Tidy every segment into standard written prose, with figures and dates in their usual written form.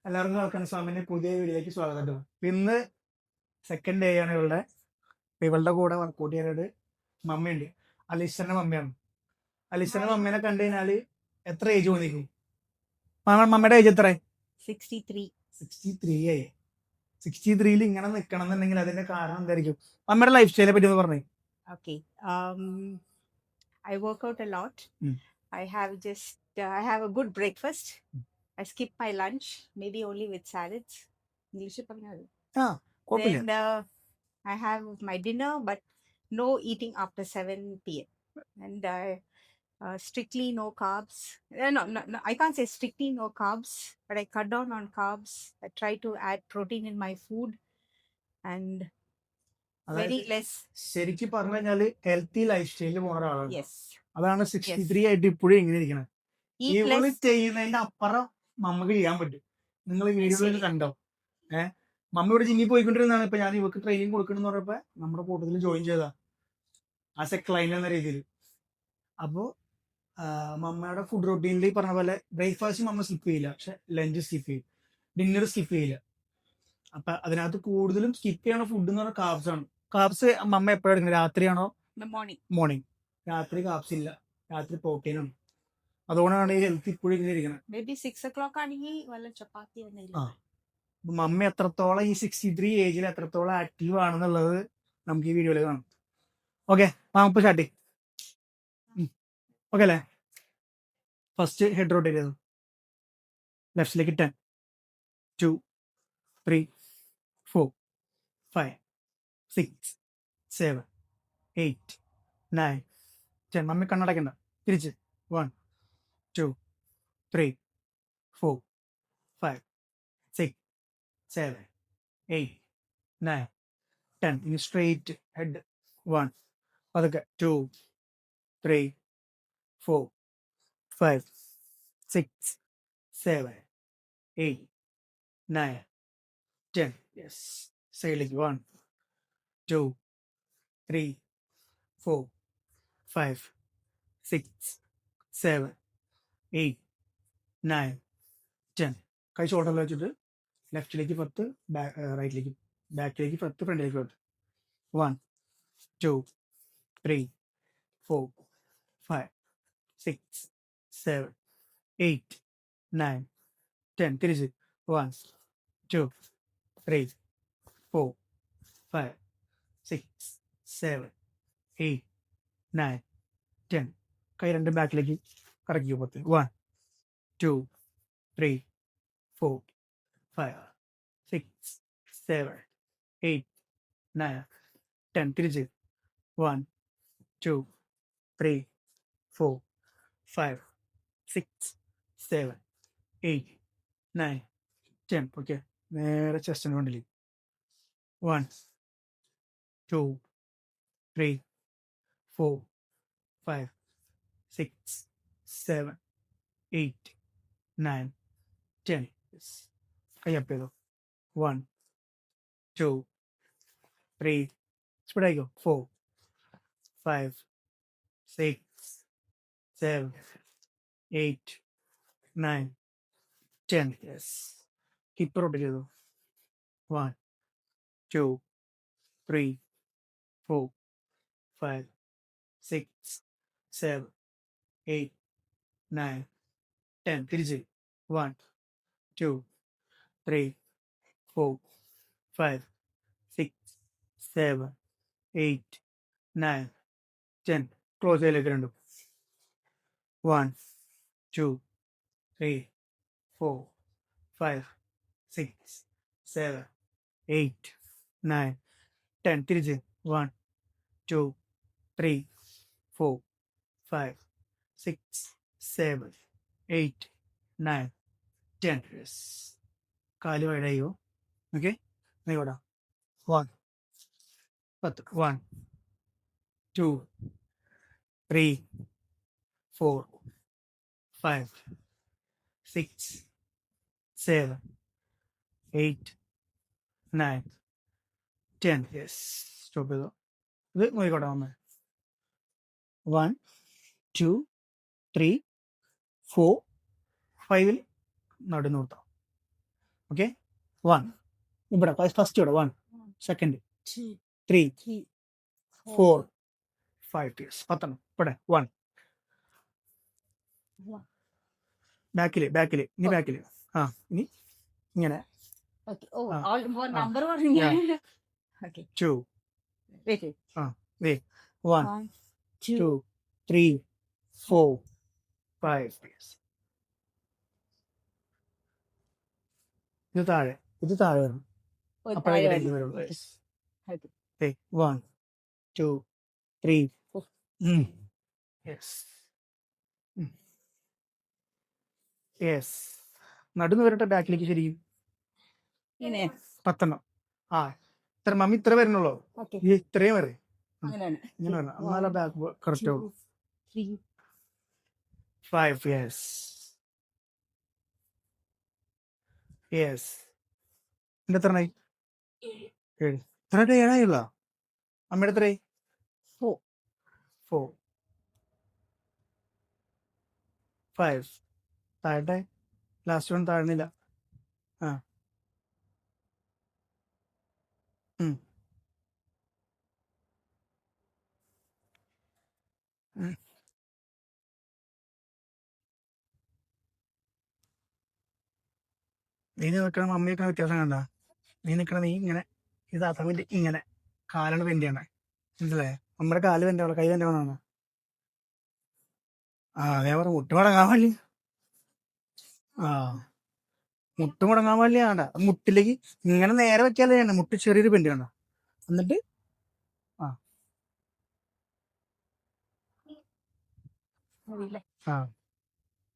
എല്ലാവർക്കും കേൾക്കുന്ന സ്വാമിന്റെ പുതിയ വീഡിയോയിലേക്ക് സ്വാഗതം കേട്ടോ. ഇന്ന് സെക്കൻഡ് ഡേ ആണ് ഇവളുടെ കൂടെ വർക്കൗട്ട് ചെയ്യാനായിട്ട് മമ്മയുണ്ട്. അലീഷന്റെ മമ്മയാണ്. അലീഷന്റെ മമ്മേനെ കണ്ടു കഴിഞ്ഞാല് എത്ര ഏജ് തോന്നിക്കും? മമ്മയുടെ ഏജ് എത്ര? 63. 63 ആയി. 63 ഇങ്ങനെ നിക്കണം എന്നുണ്ടെങ്കിൽ അതിന്റെ കാരണം എന്തായിരിക്കും? മമ്മയുടെ ലൈഫ് സ്റ്റൈലിനെ പറ്റി ഒന്ന് പറഞ്ഞേ. Okay. I work out a lot. Mm. I have a good breakfast. I skip my lunch, maybe only with salads. English പറഞ്ഞാല്. കുഴപ്പമില്ല. Then I have my dinner, but no eating after 7 p.m. And strictly no carbs. No, I can't say strictly no carbs, but I cut down on carbs. I try to add protein in my food and very less. ശരിക്കും പറഞ്ഞു കഴിഞ്ഞാല് healthy life സ്റ്റൈലിൽ പോണ ഒരാളാണ്. Yes. അതാണ് 63 ആയിട്ട് ഇപ്പോഴും ഇങ്ങനെ ഇരിക്കണത്. Eat ഇവള് less. ചെയ്യുന്നതിന്റെ അപ്പുറം നമുക്ക് ചെയ്യാൻ പറ്റും. നിങ്ങൾ വീഡിയോയിൽ കണ്ടോ? മമ്മ ഇവിടെ ജിമ്മിൽ പോയിക്കൊണ്ടിരുന്നതാണ്. ഇപ്പൊ ഞാൻ ഇവർക്ക് ട്രെയിനിങ് കൊടുക്കണമെന്ന് പറഞ്ഞപ്പോ നമ്മുടെ കൂട്ടത്തിൽ ജോയിൻ ചെയ്താ ആസ് എ ക്ലൈന്റ് എന്ന രീതിയിൽ. അപ്പോ മമ്മയുടെ ഫുഡ് റൊട്ടീനിൽ പറഞ്ഞ പോലെ ബ്രേക്ക്ഫാസ്റ്റ് മമ്മ സ്കിപ്പ് ചെയ്യില്ല, പക്ഷെ ലഞ്ച് സ്കിപ്പ് ചെയ്യും, ഡിന്നർ സ്കിപ്പ് ചെയ്യില്ല. അപ്പൊ അതിനകത്ത് കൂടുതലും സ്കിപ്പ് ചെയ്യണ ഫുഡ് എന്ന് പറഞ്ഞാൽ കാബ്സ് ആണ്. കാബ്സ് മമ്മ എപ്പോഴും എടുക്കുന്നത്? രാത്രിയാണോ മോർണിംഗ്? രാത്രി കാബ്സ് ഇല്ല, രാത്രി പ്രോട്ടീൻ ആണ്. അതുകൊണ്ടാണ് ഈ ഹെൽത്ത് ഇപ്പോഴും ഇങ്ങനെ ഇരിക്കുന്നത്. മമ്മ എത്രത്തോളം ഈ 63 ഏജിൽ എത്രത്തോളം ആക്റ്റീവ് ആണെന്നുള്ളത് നമുക്ക് ഈ വീഡിയോയിൽ കാണാം. ഓക്കെ, നമുക്ക് സ്റ്റാർട്ട്. ഓക്കെ അല്ലേ? ഫസ്റ്റ് ഹെഡ് റൊട്ടേറ്റ് ചെയ്തു. ലെഫ്റ്റിലേക്ക് 10, 2, 3, 4, 5, 6, 7, 8, 9, 10. മമ്മി കണ്ണടക്കണ്ട. തിരിച്ച് 1, 2, 3, 4, 5, 6, 7, 8, 9, 10. ഇനി സ്ട്രെയിറ്റ് ഹെഡ്. 1, അതൊക്കെ 2, 3, 4, 5, 6, 7, 8, 9, 10. യെസ്. സൈഡിലേക്ക് 1, 2, 3, 4, 5, 6, 7, 8, 9, 10. കൈ ഷോൾഡറിൽ വെച്ചിട്ട് ലെഫ്റ്റിലേക്ക് 10, റൈറ്റിലേക്ക്, ബാക്കിലേക്ക് 10, ഫ്രണ്ടിലേക്ക് 10. 1, 2, 3, 4, 5, 6, 7, 8, 9, 10. തിരിച്ച് 1, 2, 3, 4, 5, 6, 7, 8, 9, 10. കൈ രണ്ടും ബാക്കിലേക്ക് കറക്കി 10. 1, 2, 3, 4, 5, 6, 7, 8, 9, 10. തിരിച്ച് 1, 2, 3, 4, 5, 6, 7, 8, 9, 10. ഓക്കെ, നേരെ ചെസ്റ്റിന് വേണ്ടി 1, 2, 3, 4, 5, 6, 7, 8, 9, 10. കൈ അപ്പ് ചെയ്തോ. 1, 2, 3, സ്പീഡ് ആയിക്കോ. 4, 5, 6, 7, 8, 9, 10. യെസ്. ഹിപ്പ് റൊട്ടേറ്റ് ചെയ്തോ. 1, 2, 3, 4, 5, 6, 7, 8, 9, 10. തിരിച്ച് 1, 2, 3, 4, 5, 6, 7, 8, 9, 10. ക്ലോസ് ചെയ്തിലേക്ക് രണ്ടും. 1, 2, 3, 4, 5, 6, 7, 8, 9, 10. തിരിച്ച് 1, 2, 3, 4, 5, 6, 7, 8, 9, 10. യെസ്. കാല് വൈഡായോ? ഓക്കെ, നീക്കോട്ടാ. 1, 10. 1, 2, 3, 4, 5, 6, 7, 8, 9, 10. യെസ്. സ്റ്റോപ്പ് ചെയ്തോ. ഇത് നോക്കിക്കോട്ടെ വന്ന്. 1, 2, 3, 4, 5 നടു നിർത്താം. ഓക്കെ 1 ഇവിടെ ഫസ്റ്റ് ഇവിടെ 1 സെക്കൻഡ് 3 4 5 years 10 ഇവിടെ 1 ബാക്കില് ഇനി ബാക്കില് ഇനി ഇങ്ങനെ Okay. Oh, Ah. all more Ah. number one. Yeah. Okay. 2 Wait. 1 2 3 4 5 years ഇത് താഴെ വരണം Oh, അപ്പോഴേ താഴെ ഇവിടേക്ക് വരണം. വരുള്ളൂ. Okay. 1 2 3 4. യെസ് യെസ് നടുന്ന് വരട്ടെ ബാക്കിലേക്ക് ശരിക്കും ഇങ്ങനെ. 10 ഇത്ര മമ്മി ഇത്ര വരുന്നുള്ളൂ Okay. ഈ ഇത്രയും വരെ അങ്ങനെയാണ്. ഇങ്ങനെ വരണം എന്നാലേ ബാക്ക് കറക്റ്റ് ആവും 3. 5 യെസ് എന്റെ എത്രയായി 7 ഇത്ര ഏഴായുള്ള അമ്മയുടെ എത്രയായി 4. 4 5 താഴട്ടെ ലാസ്റ്റ് വൺ താഴ്ന്നില്ല നീ നിൽക്കണം മമ്മിയൊക്കെ വ്യത്യാസം കണ്ട നീ നിൽക്കണം നീ ഇങ്ങനെ ഇതാക്കാൻ വേണ്ടി ഇങ്ങനെ കാലാണ് വെന്റിയാണ് മനസ്സിലേ നമ്മുടെ കാല് വെന്റാവണം കൈ വെന്റാവണമെന്നാണ് അതേ പറ മുട്ട് മടങ്ങാൻ വേണ്ടി മുട്ട് മുടങ്ങാൻ വേണ്ടി വേണ്ട മുട്ടിലേക്ക് ഇങ്ങനെ നേരെ വെക്കാല്ലേ വേണ്ട മുട്ട് ചെറിയൊരു പെന്റ് വേണ്ട എന്നിട്ട്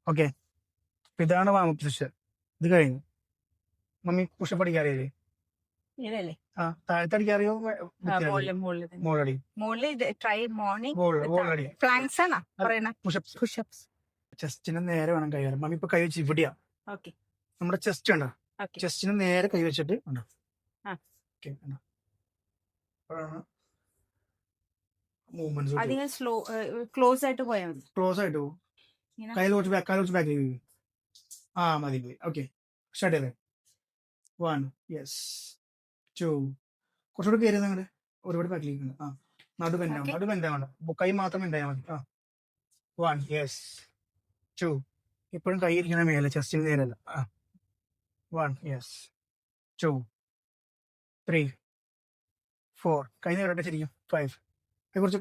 ഓക്കെ ഇതാണ് വാമപ്പ് പൊസിഷൻ ഇത് കഴിഞ്ഞു മമ്മി പുഷപ്പ് അടിക്കാറിയല്ലേ ഇതല്ലേ? താഴത്തെ അടിക്കാറിയോ മോളടി ട്രൈ മോർണിംഗ് മോളടി ഫ്ലാങ്സ് ആണ് പറയണ പുഷപ്സ് ചെസ്റ്റിന് നേരെ വേണം കൈ വരാൻ മമ്മി ഇപ്പൊ കൈ വെച്ച് ഇവിടെയാ ഓക്കെ നമ്മുടെ ചെസ്റ്റ് ഉണ്ടോ ഓക്കെ ചെസ്റ്റിന് നേരെ കൈ വെച്ചിട്ട് ഉണ്ടോ മൂവ്മെന്റ്സ് അധികം സ്ലോ ക്ലോസ് ആയിട്ട് പോയാൽ മതി ക്ലോസ് ആയിട്ട് പോകും കയ്യിൽ കുറച്ച് ബാക്കിലേക്ക് മതി ഓക്കെ സ്റ്റാർട്ട് ചെയ്തേ 1 യെസ് 2 കുറച്ചുകൂടെ കയറി നിങ്ങളുടെ ഒരുപാട് ബാക്കിലേക്ക് നടുബെൻഡാവണ്ട കൈ മാത്രം ബെൻഡായാൽ മതി 1 യെസ് 2 ഇപ്പോഴും കൈ ഇരിക്കുന്ന മേലെ ചെസ്റ്റിന് നേരല്ല 1 യെസ് 2 3 4 കൈ നേരട്ടെ ശരിക്കും 5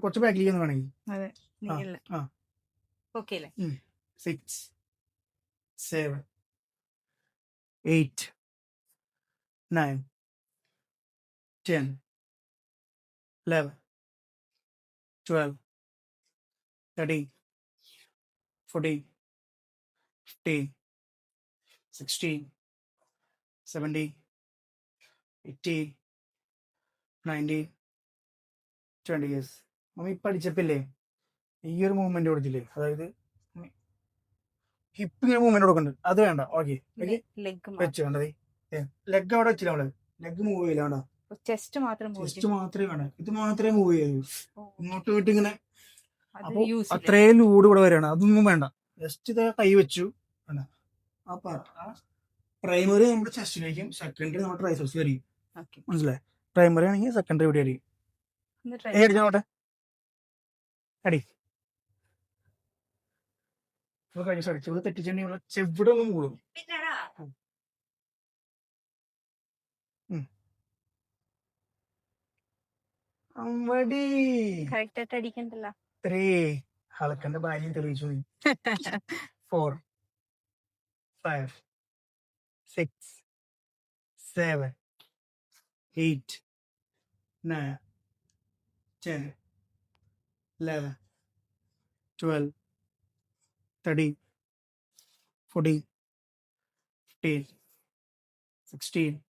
കുറച്ച് ബാക്കിലേക്ക് വേണമെങ്കിൽ ഓക്കെ അല്ലേ 6 7 8 9 10 11 12 13 14 15 16 17 18 19 20 years മമ്മി ഇപ്പം അടിച്ചപ്പില്ലേ ഈ ഒരു മൂവ്മെന്റ് കൊടുത്തില്ലേ അതായത് ഹിപ്പ് ഇങ്ങനെ മൂവ്മെന്റ് കൊടുക്കുന്നുണ്ട് അത് വേണ്ട ഓക്കെ വെച്ച് വേണ്ടത് ലെഗ് അവിടെ വെച്ചില്ല നമ്മള് ലെഗ് മൂവ് ചെയ്യില്ല വേണ്ട ചെസ്റ്റ് മാത്രമേ വേണ്ട ഇത് മാത്രമേ മൂവ് ചെയ്യൂ ഇങ്ങോട്ട് പോയിട്ട് ഇങ്ങനെ അപ്പൊ യൂസ് അത്രയും ലൂഡ് ഇവിടെ വരികയാണ് അതൊന്നും വേണ്ട ജസ്റ്റ് ഇത് കൈ വെച്ചു വേണ്ട പ്രൈമറി നമ്മുടെ ചെസ്റ്റിലേക്കും സെക്കൻഡറി നമ്മുടെ ട്രൈസെപ്സ് വരും മനസ്സിലായി പ്രൈമറി ആണെങ്കിൽ സെക്കൻഡറി ഇവിടെ ആയിരിക്കും അടിച്ചോട്ടെ അടി കഴിഞ്ഞ അടിച്ചത് തെറ്റിച്ചുണ്ടെങ്കിൽ ചെവിടെ ഒന്നും കൂടും അമ്പടി അടിക്കണ്ടല്ലോ 3 ഹലക്കന്റെ ഭാര്യയും തെളിയിച്ചു 4 5 6 7 8 9 10 11 12 13 14 15 16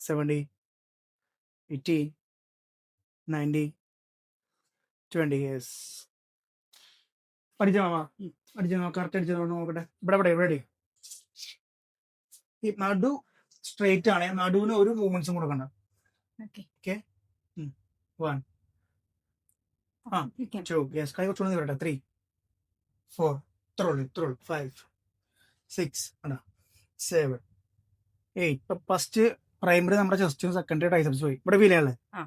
17 18 19 20 years അടിച്ചോ മാമ അടിച്ചോ കറക്റ്റ് അടിച്ചോ നോക്കട്ടെ ഇവിടെ ഈ നടു സ്ട്രെയിറ്റ് ആണ് നടുവിന് ഒരു മൂവ്മെന്റ്സും കൊടുക്കണ്ട ഓക്കെ 1 2 യെസ് കൈ കുറച്ചുകൂടി വരട്ടെ 3 4 ഇത്രയുള്ളൂ 5 6 7 ഇപ്പൊ ഫസ്റ്റ് പ്രൈമറി നമ്മുടെ ചെസ്റ്റും സെക്കൻഡറി ട്രൈസെപ്സ് പോയി. ഇവിടെ ഫീൽ ചെയ്യാനല്ലേ? ആ.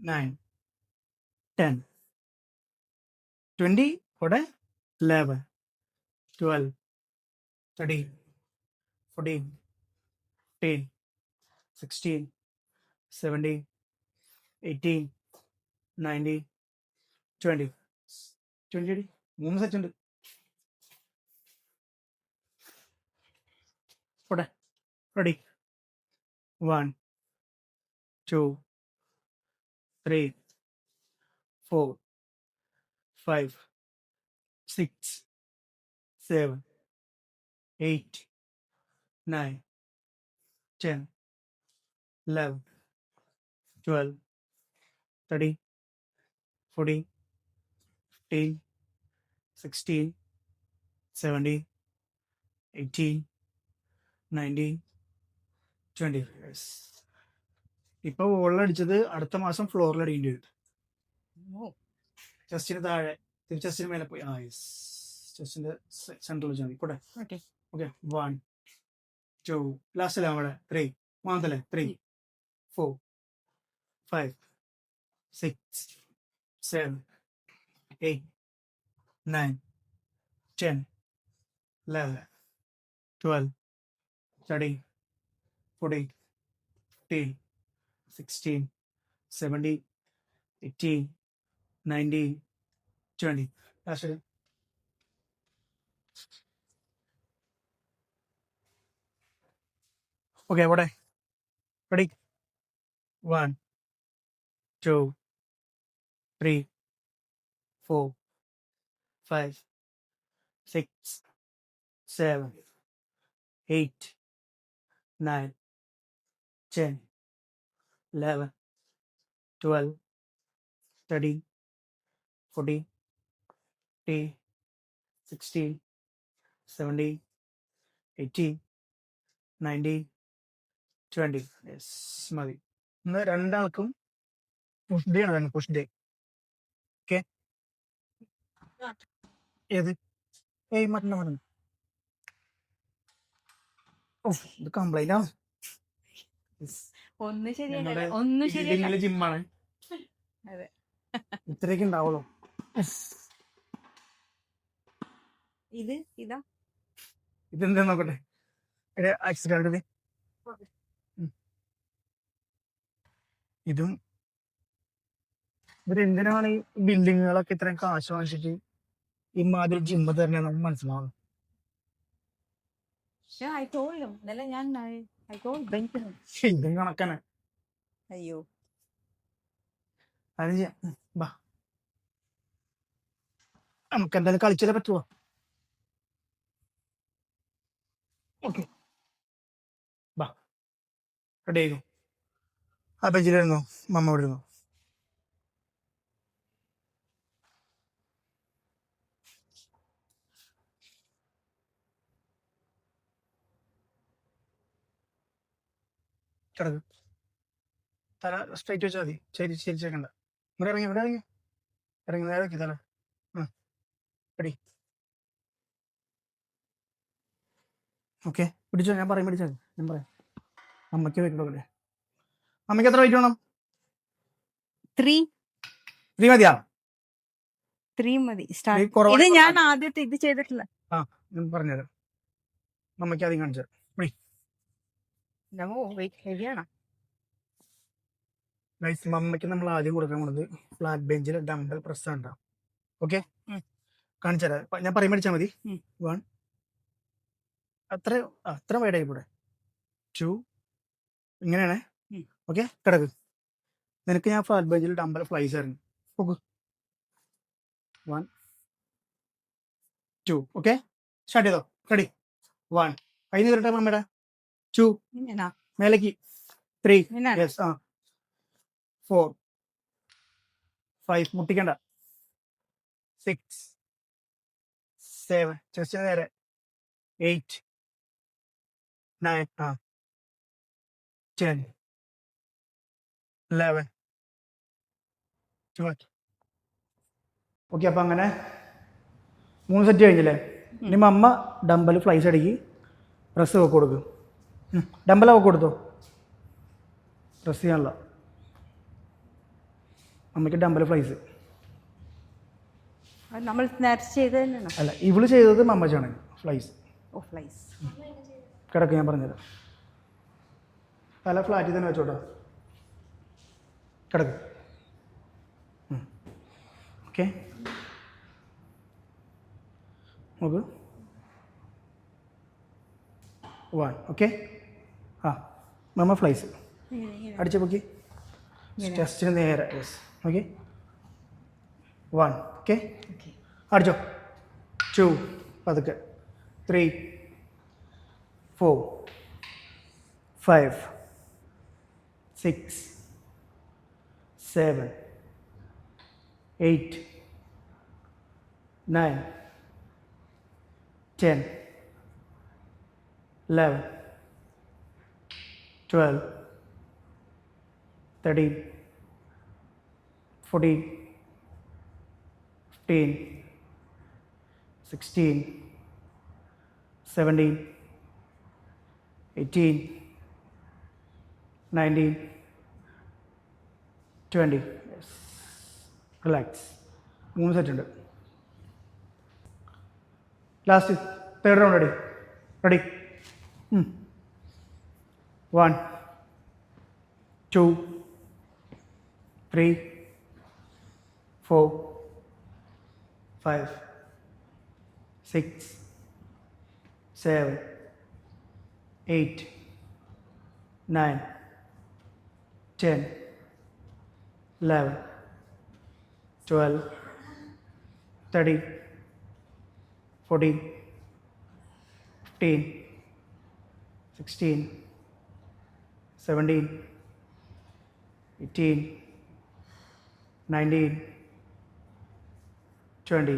9 10 20 ഇവിടെ 11 12 13 14 15 16 17 18 19 20 20 അടി 3 സെറ്റ് ഉണ്ട്. ഇവിടെ റെഡി 1 2 3 4 5 6 7 8 9 10 11 12 13 14 15 16 17 18 19 20. ഇപ്പൊ വോളിലടിച്ചത് അടുത്ത മാസം ഫ്ലോറിൽ അടിക്കേണ്ടി വരും. ഓ. ചെസ്റ്റിന് താഴെ ചെസ്റ്റിന് മേലെ പോയി. ചെസ്റ്റിന്റെ സെൻട്രൽ വെച്ചാൽ മതി. പോട്ടെ. ഓക്കെ. ഓക്കെ 1 2 ലാസ്റ്റ് അല്ലേ നമ്മുടെ 3 മൂന്നാമത്തല്ലേ 3 4 5 6 7 8 9 10 11 12 13 14 15 16 17 18 19 20. ലാസ്റ്റ് ഓക്കെ അവിടെ റെഡി 1 2 3 4 5 6 7 8 9 10 11 12 13 14 15 16 17 18 19 20. യെസ് മതി. ഇന്ന് രണ്ടാൾക്കും പുഷ് ഡേ ആണ്. Push day. ഓക്കെ ഏത് മട്ടൺ ഇത് കംപ്ലൈന്റ് ആണ്. ഒന്ന് ശരിയല്ല, ഞങ്ങളുടെ ഒന്നും ശരിയല്ല. ജിമ്മാണ്. അതെ. ഇത്രയൊക്കെ ഉണ്ടാവുള്ളൂ. ഇതാ ഇതെന്താ നോക്കട്ടെ. ആക്സിഡന്റ് ഇതും ഇവരെന്തിനാണ് ഈ ബിൽഡിങ്ങുകളൊക്കെ ഇത്രയും കാശ് വാങ്ങിച്ചിട്ട് ഇമാതിരി ജിമ്മ് തന്നെ നമുക്ക് മനസ്സിലാവുന്നു. I told him. ഇന്നലെ ഞാൻ I told Benjamin. ഇതും കണക്കാണ്. അയ്യോ. അത് ചെയ്യാം. ബാ നമുക്ക് എന്തായാലും കളിച്ചാലേ പറ്റുമോ? ഓക്കെ ബാ റെഡി ആയിരുന്നു. ആ ബെഞ്ചിലിരുന്നോ? മമ്മ ഇവിടെ ഇരുന്നോ? കിടക്ക്. തല സ്ട്രൈറ്റ് വെച്ചാൽ മതി. ചിരിച്ചേക്കണ്ട. ഇവിടെ ഇറങ്ങി ഇറങ്ങി നേരെ വെക്കി തല. റെഡി ഓക്കെ പിടിച്ചോ. ഞാൻ പറയും പിടിച്ചോ. ഞാൻ പറയാം. അമ്മയ്ക്ക് വെയിറ്റ് നോക്കട്ടെ. അമ്മയ്ക്ക് എത്ര വെയിറ്റ് വേണം? 3 മതിയാ? 3 മതി. കുറവാണ്. ഇത് ഞാൻ ആദ്യത്തെ ഇത് ചെയ്തിട്ടില്ല. ഞാൻ പറഞ്ഞുതരാം. അമ്മയ്ക്ക് ആദ്യം കാണിച്ചു. ഹെവിയാണ്. മമ്മയ്ക്ക് നമ്മൾ ആദ്യം കൊടുക്കാൻ പോകുന്നത് ഫ്ലാറ്റ് ബെഞ്ചിൽ ഡംബൽ പ്രസ് ഉണ്ടാവും. ഓക്കെ കാണിച്ചു തരാം. ഞാൻ പറയും പഠിച്ചാൽ മതി. 1 അത്ര വൈഡായി കൂടെ. 2 ഇങ്ങനെയാണേ. ഓക്കെ കിടക്ക്. നിനക്ക് ഞാൻ ഫ്ലാറ്റ് ബെഞ്ചിൽ ഡംബൽ ഫ്ലൈസ് ആയിരുന്നു. 1 2 ഓക്കെ സ്റ്റാർട്ട് ചെയ്തോ. റെഡി 1 കൈ തരട്ടെ മമ്മയുടെ. 2 മേലേക്ക്. 3 യെസ് 4 5 മുട്ടിക്കണ്ട. 6 7 ചെസ്റ്റ് നേരെ. 8 9 10 11 12. ഓക്കെ അപ്പം അങ്ങനെ 3 സെറ്റ് കഴിഞ്ഞില്ലേ? ഇനി മമ്മ ഡംബൽ ഫ്ലൈസ് അടിക്ക് പ്രസ് ഒക്കെ കൊടുക്കും. ഡമ്പൽ അവൾക്ക് കൊടുത്തോ, പ്രസ് ചെയ്യാനുള്ള. അമ്മയ്ക്ക് ഡമ്പൽ ഫ്ലൈസ്. അത് നമ്മൾ നേരത്തെ ചെയ്ത് തന്നെയാണോ? അല്ല, ഇവള് ചെയ്തത് മമ്മച്ചാണ് ഫ്ലൈസ്. ഓ ഫ്ലൈസ്. കിടക്ക്, ഞാൻ പറഞ്ഞുതരാം. തല ഫ്ലാറ്റിൽ തന്നെ വെച്ചോട്ടോ, കിടക്ക്. ഓക്കെ, നോക്ക്. 1. ഓക്കെ. ആ മമ്മ ഫ്ലൈസ് അടിച്ച പൊക്കി, ചെസ്റ്റിന് നേരെ. യെസ്. ഓക്കെ. 1. ഓക്കെ, അടിച്ചോ. 2. പതുക്കെ. 3, 4, 5, 6, 7, 8, 9, 10, 11, 12, 13, 14, 15, 16, 17, 18, 19, 20. റിലാക്സ്. 3 സെറ്റ് ഉണ്ട്. Last third round. റെഡി. 1, 2, 3, 4, 5, 6, 7, 8, 9, 10, 11, 12, 13, 14, 15, 16, 17, 18, 19, 20.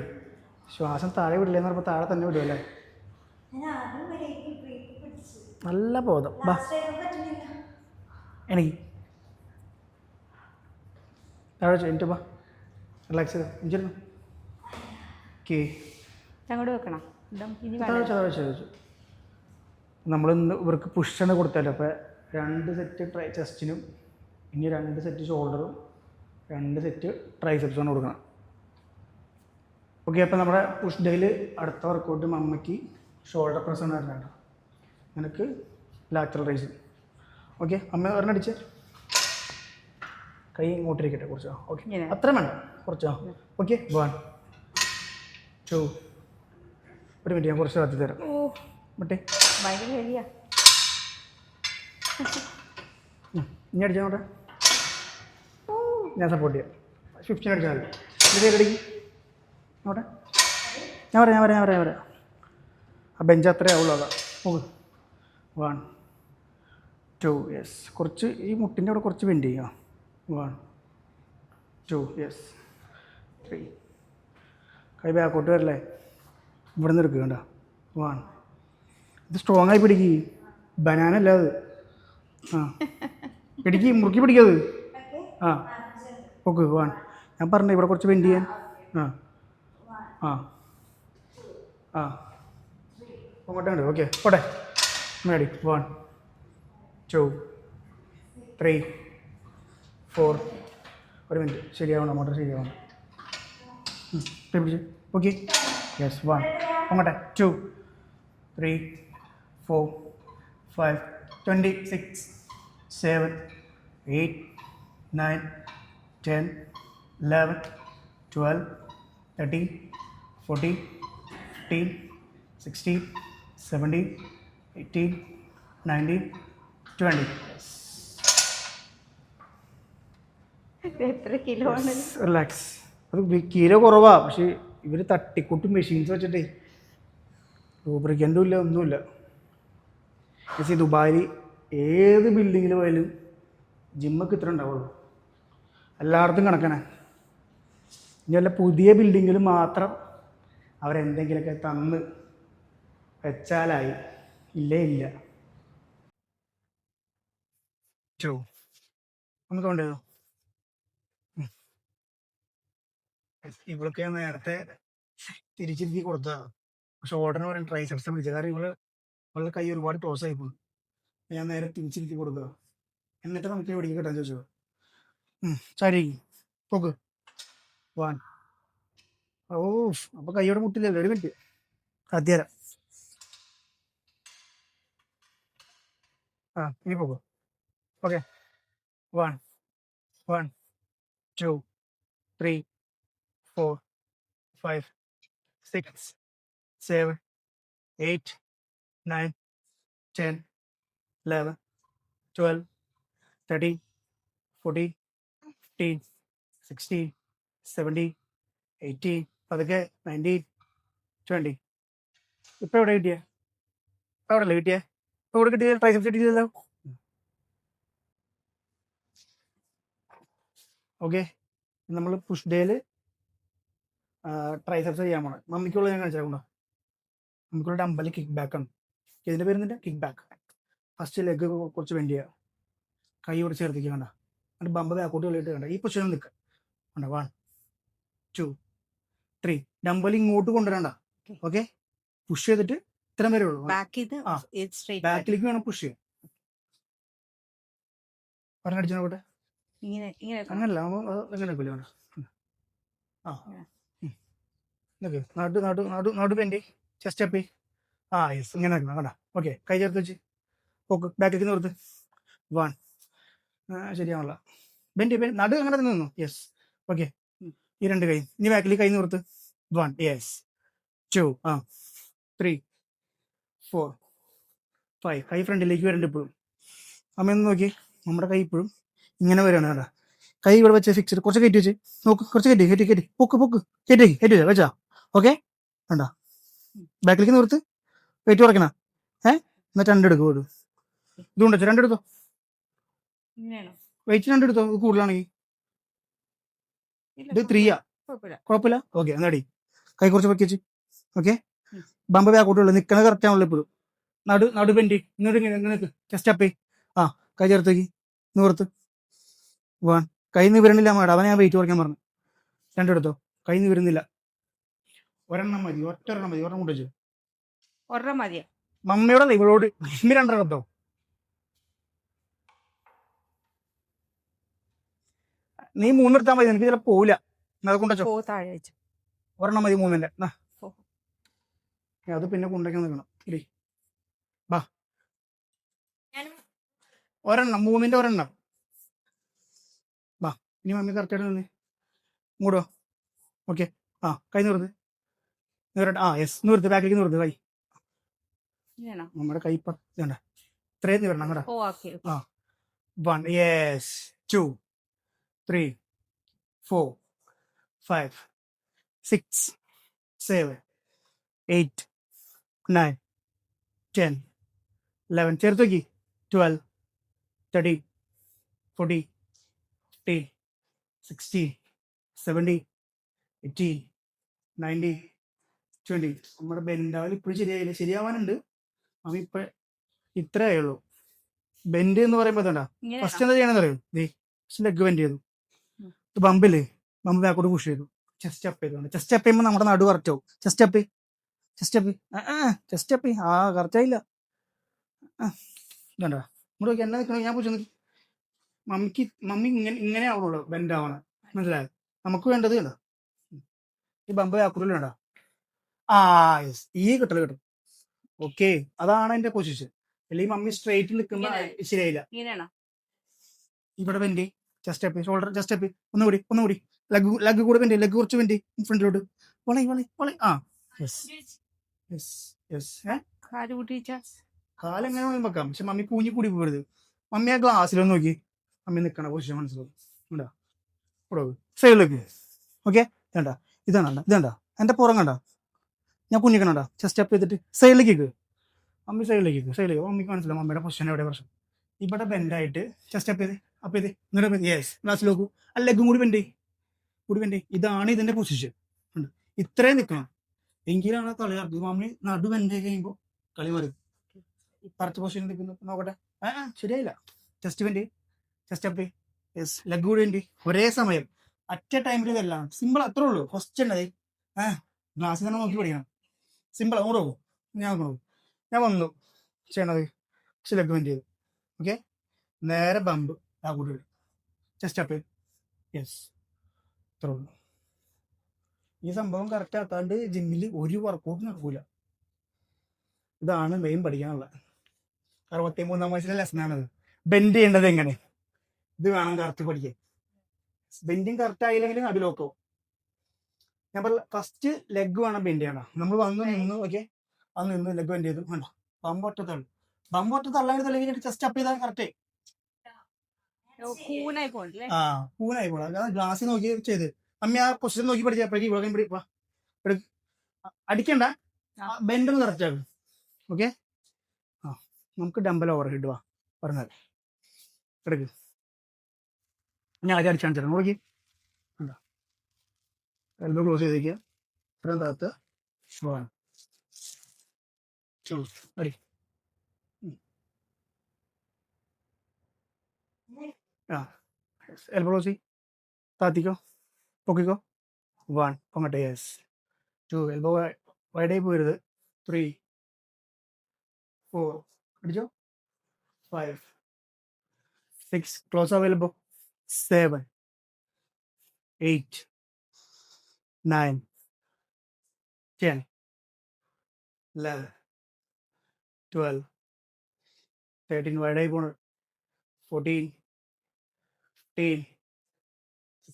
ശ്വാസം താഴെ വിടില്ലെന്ന് പറഞ്ഞപ്പോൾ താഴെ തന്നെ വിടുമല്ലേ? നല്ല ബോധം. ബാ എനിക്ക് താഴെ വെച്ചു. എനിക്ക് ബാ റിലാക്സ് ചെയ്ത് ഇഞ്ചിരുന്നു. ഓക്കെ, അങ്ങോട്ട് വെക്കണം. ഇനി താഴെ വെച്ചു, താഴെ വെച്ചു, വെച്ചു. നമ്മളിന്ന് ഇവർക്ക് പുഷാണ് കൊടുത്തല്ലോ. അപ്പോൾ 2 സെറ്റ് ചെസ്റ്റിനും ഇനി 2 സെറ്റ് ഷോൾഡറും 2 സെറ്റ് ട്രൈസെപ്സുമാണ് കൊടുക്കണം. ഓക്കെ, അപ്പോൾ നമ്മുടെ പുഷ് ഡേയിൽ അടുത്ത വർക്കൗട്ട് മമ്മയ്ക്ക് ഷോൾഡർ പ്രസ് ആണ് വരുന്നത്. നിനക്ക് ലാറ്ററൽ റൈസ്. ഓക്കെ, അമ്മ ഒരെണ്ണം അടിച്ച് കൈ ഇങ്ങോട്ടിരിക്കട്ടെ കുറച്ചോ. ഓക്കെ, അത്രയും വേണ്ട, കുറച്ചോ. ഓക്കെ, 1, 2. ഒരു മിനിറ്റ്, ഞാൻ കുറച്ച് കാത്തി തരാം. മറ്റേ ഭയങ്കര ശരിയാ. ഇനി അടിച്ചാൽ നോട്ടെ, ഞാൻ സപ്പോർട്ട് ചെയ്യാം. 15 അടിച്ചാൽ മതി. ഇത് റെഡി നോട്ടെ. ഞാൻ പറയാം. ആ ബെഞ്ച് അത്രേ ആവുള്ളൂ. അതാ. നോക്ക്. 1, 2. യെസ്. കുറച്ച് ഈ മുട്ടിൻ്റെ അവിടെ കുറച്ച് ബെൻഡ് ചെയ്യുക. 1, 2. യെസ്. 3. കൈ ബാക്കോട്ട് വരല്ലേ, ഇവിടെ നിന്ന് എടുക്കുക. കണ്ട. 1. ഇത് സ്ട്രോങ് ആയി പിടിക്കുക. ബനാന അല്ല അത്. ആ പിടിക്കുക, മുറുക്കി പിടിക്കത്. ആ ഓക്കെ. 1. ഞാൻ പറഞ്ഞു ഇവിടെ കുറച്ച് ബെൻഡ് ചെയ്യാൻ. ആ ആ ആ അങ്ങോട്ടുണ്ട്. ഓക്കെ, പോട്ടെ. മേടി. 1, 2, 3, 4. ഒരു മിനിറ്റ്, ശരിയാവണം. മോട്ടർ ശരിയാവണം. പിടിച്ച്. ഓക്കെ. യെസ്. 1. അങ്ങോട്ടെ. 2, 3, 4, 5, 26, 7, 8, 9, 10, 11, 12, 13, 14, 15, 16, 17, 18, 19, 20. എത്ര കിലോ ആണ്? റിലാക്സ്. അത് കിലോ കുറവാ, പക്ഷേ ഇവർ തട്ടിക്കൂട്ടി മെഷീൻസ് വെച്ചിട്ടേ ലൂബ്രിക്കൻറ്റും ഇല്ല, ഒന്നുമില്ല. പക്ഷേ ദുബായിൽ ഏത് ബിൽഡിങ്ങിൽ പോയാലും ജിമ്മൊക്കെ ഇത്ര ഉണ്ടാവുള്ളൂ. എല്ലായിടത്തും കണക്കാണ്. ഇനി വല്ല പുതിയ ബിൽഡിങ്ങിൽ മാത്രം അവരെന്തെങ്കിലുമൊക്കെ തന്ന് വെച്ചാലായി. ഇല്ല ഒന്ന് തോണ്ടിയതോ. ഇവൾക്ക് ഞാൻ നേരത്തെ തിരിച്ചിരുത്തി കൊടുത്തതാണ്. പക്ഷെ ഓർഡറിന് പറയാൻ ട്രൈസെപ്സ് പിടിച്ചത്. കാരണം ഇവളുടെ കൈ ഒരുപാട് ക്ലോസ് ആയി പോകും. ഞാൻ നേരെ തിരിച്ചിരുത്തി കൊടുക്കുക. എന്നിട്ട് നമുക്ക് എവിടേക്ക് കിട്ടാൻ ചോദിച്ചോ. ചാടിക്ക് പോക്ക് 1. ഓ അപ്പൊ കൈയോടെ മുട്ടില്ലല്ലോ. ഒരു മിനിറ്റ് അധ്യാരം. ഇനി പോകൂ. ഓക്കെ 1 1 2 3 4 5 6 7 8 9 10 11 12 13 14 15 16 17 18 പതുക്കെ 19 20. ഇപ്പൊ എവിടെ കിട്ടിയേ? ഇപ്പൊ എവിടെ അല്ലേ കിട്ടിയേ? ഇപ്പൊ ഇവിടെ കിട്ടിയ ട്രൈസെപ്സ് കിട്ടിയല്ലോ. ഓക്കെ നമ്മൾ പുഷ് ഡേയില് ട്രൈസെപ്സ് ചെയ്യാൻ പോണേ. മമ്മിക്കുള്ള ഞാൻ കാണിച്ചാൽ നമുക്കുള്ള ഡമ്പല് കിക്ക് ബാക്ക് ആണ്. ഇതിന്റെ പേര് കിക്ക് ബാക്ക്. ഫസ്റ്റ് ലെഗ് കുറച്ച് ബെൻഡ് ചെയ്യുക, കൈ കൂടെ ചേർത്തിക്കുക, കണ്ട എന്നിട്ട് ബമ്പ് ബാക്കോട്ട് കളിയിട്ട് കണ്ട ഈ പൊസിഷനിൽ നിൽക്കുക. കണ്ട 1 2 3 ഡമ്പൽ ഇങ്ങോട്ട് കൊണ്ടുവരണ്ട. ഓക്കെ പുഷ് ചെയ്തിട്ട് ഇത്രയും വരെ ഉള്ളൂ. ബാക്കിലേക്ക് വേണം പുഷ് ചെയ്യാൻ. പറഞ്ഞടിച്ചു നോക്കട്ടെ. അങ്ങനല്ല എങ്ങനെ നടു നടു നടു നടു പെൻഡ് ചെസ്റ്റ് അപ്പ്. യെസ് ഇങ്ങനെ കണ്ട. ഓക്കെ കൈ ചേർത്ത് വെച്ച് പോക്ക് ബാക്കിലേക്ക് നിർത്ത്. 1 ശരിയാണല്ലോ. ബെൻഡ് നടു അങ്ങനെ തന്നെ നിന്നു. യെസ് ഓക്കെ ഈ 2 കൈ ഇനി ബാക്കിലേക്ക് കൈ നിർത്ത്. 1 യെസ് 2 3 4 5 കൈ ഫ്രണ്ടിലേക്ക് വരണ്ട. ഇപ്പോഴും അമ്മയൊന്ന് നോക്കി നമ്മുടെ കൈ ഇപ്പോഴും ഇങ്ങനെ വരികയാണ്. കേട്ടാ കൈ ഇവിടെ വെച്ച് ഫിക്സ് കുറച്ച് കയറ്റി വെച്ച് നോക്ക്. കുറച്ച് കയറ്റി പൊക്ക് പൊക്ക് കയറ്റി വെച്ചാ. ഓക്കെ കണ്ട ബാക്കിലേക്ക് നിർത്ത്. വെയിറ്റ് കുറയ്ക്കണ. എന്നിട്ട് 2 എടുക്കും. വീട് ഇതുകൊണ്ട് വെച്ചോ. 2 എടുത്തോ. വെയിറ്റ് 2 എടുത്തോ. ഇത് കൂടുതലാണെങ്കിൽ ഇത് 3 കുഴപ്പമില്ല. ഓക്കെ എന്നാടി കൈ കുറച്ച് പൊക്കി വെച്ച്. ഓക്കെ ബമ്പ് ബാക്കോട്ടുള്ളൂ. നിൽക്കണ കറക്റ്റ് ആണല്ലോ ഇപ്പോഴും. നടു പെൻറ്റി ഇങ്ങോട്ട് ഇങ്ങനെ ചെസ്റ്റ് അപ്പ്. കൈ ചേർത്തേക്ക് നിവർത്ത്. 1 കൈ നിവരണില്ല മാഡം. അവനെ ഞാൻ വെയിറ്റ് കുറയ്ക്കാൻ പറഞ്ഞു. 2 എടുത്തോ. കൈ നിവരുന്നില്ല. ഒരെണ്ണം മതി. ഒരെണ്ണം മതി. ഒരെണ്ണം കൂടെ വെച്ചു. ഒരെണ്ണം മതിയോ? മമ്മിയോടെ ഇവളോട് ഇനി 2 എടുത്തോ. നീ 3 എടുത്താൽ മതി. എനിക്ക് ചിലപ്പോൾ പോവില്ല. അത് കൊണ്ടുവച്ചോ. ഒരെണ്ണം മതി 3ന്റെ. അത് പിന്നെ കൊണ്ടുവയ്ക്കാൻ നിൽക്കണം. ഇല്ലേ ബാ ഒരെണ്ണം 3ന്റെ ഒരെണ്ണം. ബാ ഇനി മമ്മി കറക്റ്റായിട്ട് നിന്ന് മൂടോ. ഓക്കെ കൈ നിർത്ത്. യെസ് നിർത്ത്. ബാക്കിലേക്ക് നിർത്ത്. കൈ നമ്മുടെ കൈ ഇപ്പം ഇതണ്ട ഇത്രയും നിവരണം കേട്ടോ. 1 യെസ് 2 3 4 5 6 7 8 9 10 11 ചേർത്ത് നോക്കി. 12 13 14 15 16 17 18 19 20. നമ്മുടെ ബെൻഡാവൽ ഇപ്പോഴും ശരിയായില്ല. ശരിയാവാനുണ്ട്. അവ ഇപ്പൊ ഇത്രേ ആയുള്ളൂ. ബെൻഡ് എന്ന് പറയുമ്പോ ഫസ്റ്റ് എന്താ ചെയ്യണമെന്ന് അറിയോ? ലെഗ് ബെൻഡ് ചെയ്തു. ബമ്പില്ലേ ബമ്പ് ബാക്കോട്ട് പുഷ് ചെയ്തു. ചെസ്റ്റ് അപ്പ് ചെയ്തു. ചെസ്റ്റ് അപ്പ് ചെയ്യുമ്പോൾ നമ്മുടെ നടു കറക്റ്റ് ആവും. Chest up കറക്റ്റായില്ല. ഇതണ്ട ഇങ്ങോട്ട് നോക്കി. എന്നെ നിൽക്കണോ? ഞാൻ പൂച്ച മമ്മി ഇങ്ങനെ ആവണല്ലോ ബെൻഡ് ആവണം. മനസ്സിലായോ? നമുക്ക് വേണ്ടത് കണ്ടോ ഈ ബമ്പ് ബാക്കോട്ടിൽ വേണ്ട. യെസ് ഈ കിട്ടും. ഓക്കെ അതാണ് എന്റെ പൊസിഷൻ. അല്ലെങ്കിൽ മമ്മി സ്ട്രൈറ്റ് നിൽക്കുമ്പോ ശരിയായില്ല. ഇവിടെ bend chest up shoulder chest up ഒന്നുകൂടി ലെഗ് കൂടെ ബെൻഡ്. ലെഗ് കുറച്ച് ബെൻഡ് ഫ്രണ്ടിലോട്ട്. കാലെങ്ങനെ വെക്കാം. പക്ഷെ മമ്മി കൂഞ്ഞി കൂടി പോകരുത്. മമ്മി ആ ഗ്ലാസ്സിലൊന്ന് നോക്കി. മമ്മി നിൽക്കണ പൊസിഷൻ മനസ്സിലാവും. സൈഡിലേക്ക്. ഓക്കെ ഇതാണ്ട എന്റെ പുറം കണ്ട. ഞാൻ കുഞ്ഞിക്കണ ചെസ്റ്റ് അപ്പ് ചെയ്തിട്ട് സൈഡിലേക്ക് മമ്മി സൈഡിലേക്ക് മമ്മിക്ക് മനസ്സിലാവും മമ്മിയുടെ പൊസിഷൻ എവിടെ പ്രശ്നം. ഇവിടെ ബെൻഡായിട്ട് ചെസ്റ്റ് അപ്പ് ചെയ്ത് എന്നിട്ട് യെസ് ഗ്ലാസ്സിൽ നോക്കൂ. ആ ലെഗും കൂടി ബെൻഡ്. ഇതാണ് ഇതിന്റെ പൊസിഷൻ. ഇത്രയും നിൽക്കണം എങ്കിലാണ് കളി നടക്കുന്നത്. മമ്മി നടു ബെൻഡ് കഴിയുമ്പോൾ കളി മാറി. കറക്റ്റ് പൊസിഷൻ നിൽക്കുന്നു. നോക്കട്ടെ. ശരിയായില്ല. Chest bend chest up yes leg കൂടി ബെൻഡ്. ഒരേ സമയം അറ്റ് എ ടൈമിൽ ഇതെല്ലാം സിമ്പിൾ. അത്രേ ഉള്ളൂ. ഫസ്റ്റ് ഉണ്ടത് ഗ്ലാസ്സിൽ തന്നെ നോക്കി പഠിക്കണം. സിമ്പിൾ. അങ്ങോട്ട് പോകും. ഞാൻ വന്നു ചെയ്യണത്. പക്ഷെ ലെഗ് ബെൻഡ് ചെയ്തു. ഓക്കെ. നേരെ ബമ്പ് ആ കൂടി ചെസ്റ്റ് അപ്പ്. യെസ്, ഇത്രേ ഉള്ളൂ. ഈ സംഭവം കറക്റ്റ് ആക്കാണ്ട് ജിമ്മിൽ ഒരു വർക്കൗട്ട് നടക്കൂല. ഇതാണ് മെയിൻ പഠിക്കാനുള്ളത്. 63-ാം വയസ്സിലെ ലെസനാണത്. ബെൻഡ് ചെയ്യേണ്ടത് എങ്ങനെ, ഇത് വേണം കറക്റ്റ് പഠിക്കാൻ. ബെൻഡിങ് കറക്റ്റ് ആയില്ലെങ്കിൽ നടുലോക്കോ. ഞാൻ പറഞ്ഞ ഫസ്റ്റ് ലെഗ് വേണം ബെൻഡ് ചെയ്യണം. നമ്മൾ വന്ന് നിന്ന് ഓക്കെ, അത് നിന്ന് ലെഗ് ബെൻഡ് ചെയ്തു വേണ്ട. ബമ്പൊറ്റത്തുള്ളു, ബമ്പൊറ്റ തള്ളാണെങ്കിൽ ചെസ്റ്റ് അപ്പ് ചെയ്താൽ കറക്റ്റ്. കൂനായി പോണല്ലേ? ആ, പൂനായി പോണം. അല്ലാതെ ഗ്ലാസ്സിൽ നോക്കി ചെയ്ത് അമ്മ ആ പൊസിഷൻ നോക്കി പഠിച്ചപ്പോഴേക്കും ഇവിടെ അടിക്കണ്ട, ബെൻഡ് ഒന്ന് കറക്റ്റ് ആകും. ഓക്കെ. ആ, നമുക്ക് ഡംബൽ ഓവർ ഹെഡ് വാ പറഞ്ഞാൽ എടുക്ക്. ഞാൻ ആദ്യം അടിച്ചാണ് ചേട്ടൻ നോക്കി. എന്താ എൽബോ ക്ലോസ് ചെയ്തേക്കുക, ഇത്രയും താത്ത് അടി. ആ, എൽബോ ക്ലോസ് താത്തിക്കോ, പൊക്കിക്കോ. 1 പൊങ്ങട്ടെ. യെസ്. 2 എൽബോ വൈഡായി പോരുത്. 3 4 അടിച്ചോ. 5 6 ക്ലോസ് ആവും എൽബോ. 7 8 9 10 11 12 13 വൈഡായി പോണ്. 14 15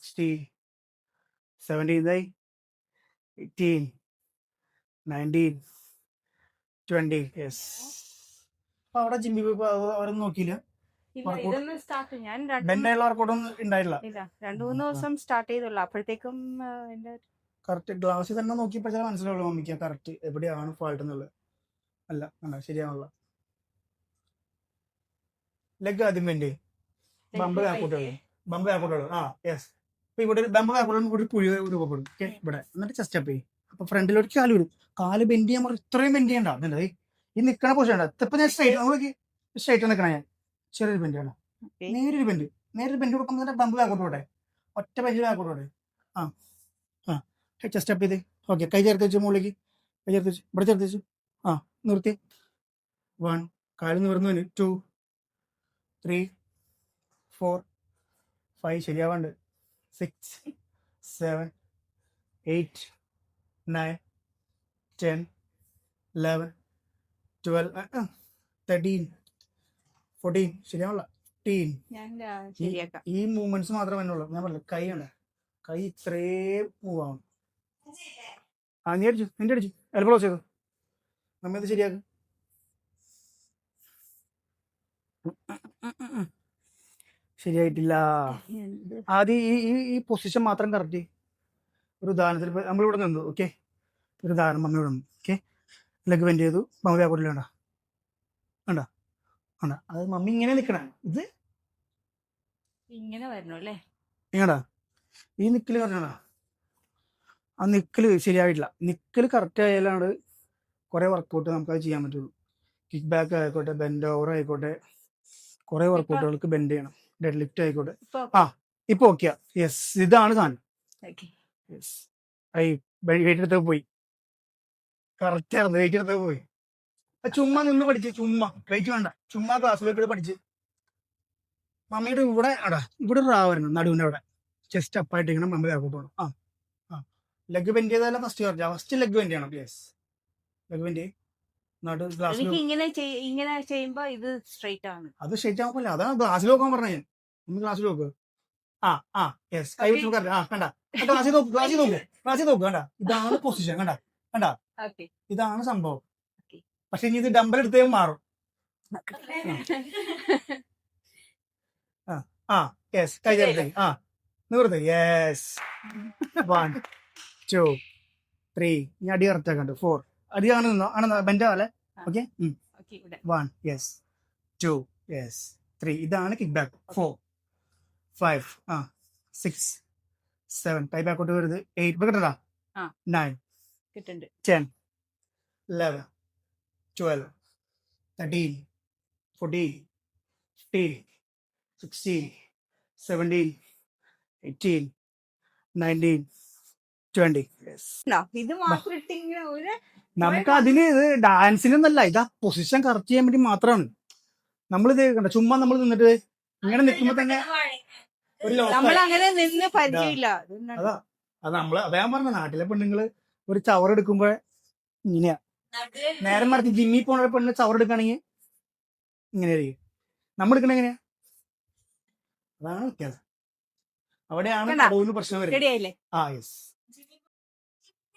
16 17 18 19 20. യെസ്. അപ്പൊ അവിടെ ജിമ്മിൽ പോയി അവരൊന്നും നോക്കിയില്ല. ഇതൊന്നും സ്റ്റാർട്ട് ഞാൻ ബെൻഡായുള്ള വർക്കൗട്ടൊന്നും ഉണ്ടായില്ല. 2-3 ദിവസം സ്റ്റാർട്ട് ചെയ്തുള്ളൂ. അപ്പോഴത്തേക്കും എന്റെ കറക്റ്റ് ഗ്ലാസ്സിൽ തന്നെ നോക്കിയപ്പോഴേ മനസ്സിലാവുള്ളൂ മമ്മിക്ക് കറക്റ്റ് എവിടെയാണ് ഫാൾട്ട് എന്നുള്ളത്. അല്ല അല്ല ശരിയാണുള്ള. ലെഗ് ആദ്യം വേണ്ടി ബമ്പ് ബാക്കോട്ടുള്ളൂ, ബമ്പ് ബാക്കോട്ടുള്ളൂ. ആ യെസ്. അപ്പൊ ഇവിടെ ബമ്പ് ബാക്കോട്ടുള്ള കൂടി പുഴ രൂപപ്പെടും. ഓക്കെ, ഇവിടെ എന്നിട്ട് ചെസ്റ്റ് അപ്പ് ചെയ്യും. അപ്പൊ ഫ്രണ്ടിലോട്ട് കാല് വരും. കാല് ബെൻഡ് ചെയ്യാൻ പറഞ്ഞു. ഇത്രയും ബെൻഡ് ചെയ്യണ്ട. അതല്ലേ ഈ നിൽക്കണ പൊസിഷൻ. ഇപ്പൊ ഞാൻ സ്ട്രൈറ്റ് നിൽക്കണ. ഞാൻ ചെറിയൊരു ബെൻഡ് ആണ്, നേരൊരു ബെൻഡ് കൊടുക്കുമ്പോൾ ബമ്പ് ബാക്കോട്ട് പോട്ടെ, ഒറ്റ ബെഞ്ച് ബാക്കോട്ട് പോട്ടെ. ആ ആ ചെസ്റ്റ് അപ്പ് ചെയ്ത് ഓക്കെ. കൈ ചേർത്ത് വെച്ചു, മുകളിലേക്ക് കൈ ചേർത്ത് വെച്ചു, ഇവിടെ ചേർത്ത് വെച്ചു. ആ നിർത്തി. 1 കാല് നിവർന്നു. 2 3 4 5 ശരിയാവാണ്ട്. 6 7 8 9 10 11 12 13 14 ശരിയാവല്ല. 15. ഞാൻ ശരിയാക്കാം. ഈ മൂവ്മെന്റ്സ് മാത്രമേ ഉള്ളൂ. ഞാൻ പറഞ്ഞു കൈ ഉണ്ട്, കൈ ഇത്രയും മൂവ് ആവണം. ആ നീ അടിച്ചു, നിന്റെ അടിച്ചു, എൽബോ ക്ലോസ് ചെയ്തു. നമ്മ ഇത് ശരിയാക്കും. ശരിയായിട്ടില്ല. ആദ്യം ഈ പൊസിഷൻ മാത്രം കറക്റ്റ്. ഒരു ഉദാഹരണത്തിന് ഇപ്പൊ നമ്മളിവിടെ നിന്നു. ഓക്കെ, ഒരു ഉദാഹരണം മമ്മി ഇവിടെ നിന്നു. ഓക്കെ, ലെഗ് ബെൻഡ് ചെയ്തു. മമ്മി ബാക്കോട്ടില്ല വേണ്ട വേണ്ട വേണ്ട. അത് മമ്മി ഇങ്ങനെ നിൽക്കണ, ഇത് ഇങ്ങനെ വരണം അല്ലേ? എങ്ങടാ ഈ നിക്കല് പറഞ്ഞാ ആ നിക്കല് ശരിയായിട്ടില്ല. നിക്കല് കറക്റ്റ് ആയാലാണ് കുറെ വർക്കൗട്ട് നമുക്കത് ചെയ്യാൻ പറ്റുള്ളൂ. കിക്ക് ബാക്ക് ആയിക്കോട്ടെ, ബെൻഡ് ഓവർ ആയിക്കോട്ടെ, കുറെ വർക്കൗട്ടുകൾക്ക് ബെൻഡ് ചെയ്യണം. ഡെഡ് ലിഫ്റ്റ് ആയിക്കോട്ടെ. ആ ഇപ്പൊ ഓക്കെയാ. യെസ്, ഇതാണ് സാധനം. യെസ്. വെയിറ്റ് എടുത്ത് പോയി. കറക്റ്റ് ആയിരുന്നു, വെയിറ്റ് എടുത്ത് പോയി. ചുമ്മാ നിന്ന് പഠിച്ച്, ചുമ്മാ വെയിറ്റ് വേണ്ട, ചുമ്മാ ക്ലാസ്സിലേക്ക് പഠിച്ച്. മമ്മിയുടെ ഇവിടെ ഇവിടെ ഒരു വരണം, നടുവിന്റെ അവിടെ ചെസ്റ്റ് അപ്പായിട്ട് ഇങ്ങനെ മമ്മി ബാക്കോട്ട് പോകണം. ആ ആ ലെഗ് ബെൻഡ് ചെയ്താലും ഫസ്റ്റ് ലെഗ് ബെൻഡ് ചെയ്യണം. യെസ്, ലെഗ് ബെൻഡ് ചെയ്യും. നടു ഗ്ലാസ്സിൽ ഇങ്ങനെ ചെയ്യുമ്പോ ഇത് സ്ട്രൈറ്റ് ആണ്. അത് സ്ട്രൈറ്റ് ആകുമ്പോൾ അതാണ് ഗ്ലാസ്സിൽ നോക്കാൻ പറഞ്ഞ. ഞാൻ ഒന്ന് ഗ്ലാസ്സിൽ നോക്ക്. ആ ആ യെസ്, കൈ വെച്ച് നോക്കാം. ആ കണ്ട, ഗ്ലാസ്സിൽ നോക്ക്, ഗ്ലാസ്സിൽ നോക്ക്, ഗ്ലാസ്സിൽ നോക്ക്. കണ്ട, ഇതാണ് പൊസിഷൻ. കണ്ട കണ്ട, ഇതാണ് സംഭവം. പക്ഷെ ഇനി ഇത് ഡംബൽ എടുത്തേ മാറും. ആ യെസ്, കൈ ചേർത്ത്. ആ നിവർത്ത്. യെസ്. 1 2 3 ഇനി അടി കറക്റ്റ് ആക്കണ്ട്. 4 അടി ആണ് നിന്നോ, ആണ് ബെൻഡാവല്ലേ. ഓക്കെ. 1 യെസ്, 2 യെസ്, 3 ഇതാണ് കിക്ക് ബാക്ക്. 4 5 6 7 ടൈ ബാക്കോട്ട് വരുന്നത്. 8 ഇപ്പൊ കിട്ടണ്ടാ. 9 10 11 12 13 14 15 16 17 18 19 20. ഇത് മാത്രം ഇട്ടിങ്ങനെ ഒരു നമുക്ക് അതിന് ഇത് ഡാൻസിനൊന്നല്ല, ഇതാ പൊസിഷൻ കറക്റ്റ് ചെയ്യാൻ വേണ്ടി മാത്രമാണ്. നമ്മളിത് കണ്ട ചുമ്മാ നമ്മൾ നിന്നിട്ട് ഇങ്ങനെ നിൽക്കുമ്പോ തന്നെ ഒരു നമ്മൾ ലോക്കായി. അങ്ങനെ നിന്ന് പരിചയമില്ല. അതാ അത് നമ്മള് അതാ ഞാൻ പറഞ്ഞ നാട്ടിലെ പെണ്ണുങ്ങള് ഒരു ചവർ എടുക്കുമ്പോ ഇങ്ങനെയാ. നേരെ മറിച്ച് ജിമ്മിൽ പോണ ഒരു പെണ്ണ് ചവർ എടുക്കുകയാണെങ്കിൽ ഇങ്ങനെയായിരിക്കും. നമ്മൾ എടുക്കണ എങ്ങനെയാ? അതാണ് വ്യത്യാസം. അവിടെയാണ് കണ്ടാ? കടവിന് പ്രശ്നം വരുന്നത്. റെഡിയായില്ലേ? ആ യെസ്.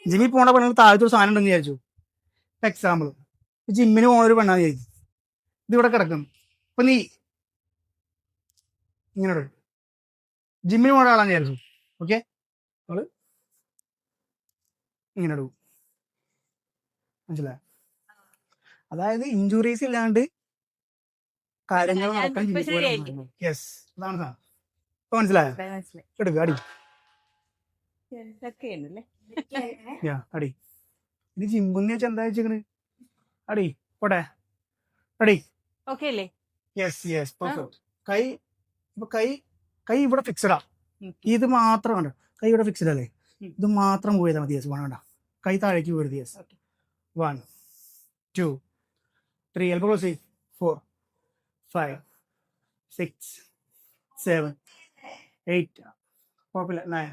ജിമ്മിൽ പോണ പെണ്ണുങ്ങൾ താഴത്തെ ഒരു സാധനം ഉണ്ടെന്ന് വിചാരിച്ചു. എക്സാമ്പിൾ ജിമ്മിന് പോണ ഒരു പെണ്ണാന്ന് വിചാരിച്ചു. ഇതിവിടെ കിടക്കുന്നു. അപ്പൊ നീ ഇങ്ങനെ ജിമ്മിന് പോണ ആളാന്ന് വിചാരിച്ചു. ഓക്കെ, അവള് ഇങ്ങനെ ഇടും. മനസ്സിലായോ? അതായത് ഇഞ്ചുറീസ് ഇല്ലാണ്ട് കാര്യങ്ങൾ ഞാൻ നടക്കാൻ ഇപ്പൊ ജിമ്മിൽ ശരിയായില്ലേ? പോയി. യെസ്, അതാണ് സാധനം. ഇപ്പൊ മനസ്സിലായോ? മനസ്സിലായി. എടുക്കുക, അടി. ഇതൊക്കെയാണല്ലേ? യാ, അടി. ഇത് ജിമ്മെന്ന് വെച്ചാൽ എന്താ വെച്ചിക്കണ്? അടി, പോട്ടെ, അടി. ഓക്കെ അല്ലേ? Yes yes, perfect. കൈ ഇപ്പൊ കൈ ഇവിടെ ഫിക്സഡാ. ഇത് മാത്രം കണ്ടോ, കൈ ഇവിടെ ഫിക്സഡ് അല്ലേ? ഇത് മാത്രം മൂവ് ചെയ്താൽ മതി. യെസ്, വേണ്ട, കൈ താഴേക്ക് പോരുത്. യെസ്, 1 2 3 എൽബോ ക്ലോസ് 4 5 6 7 8 കുഴപ്പമില്ല 9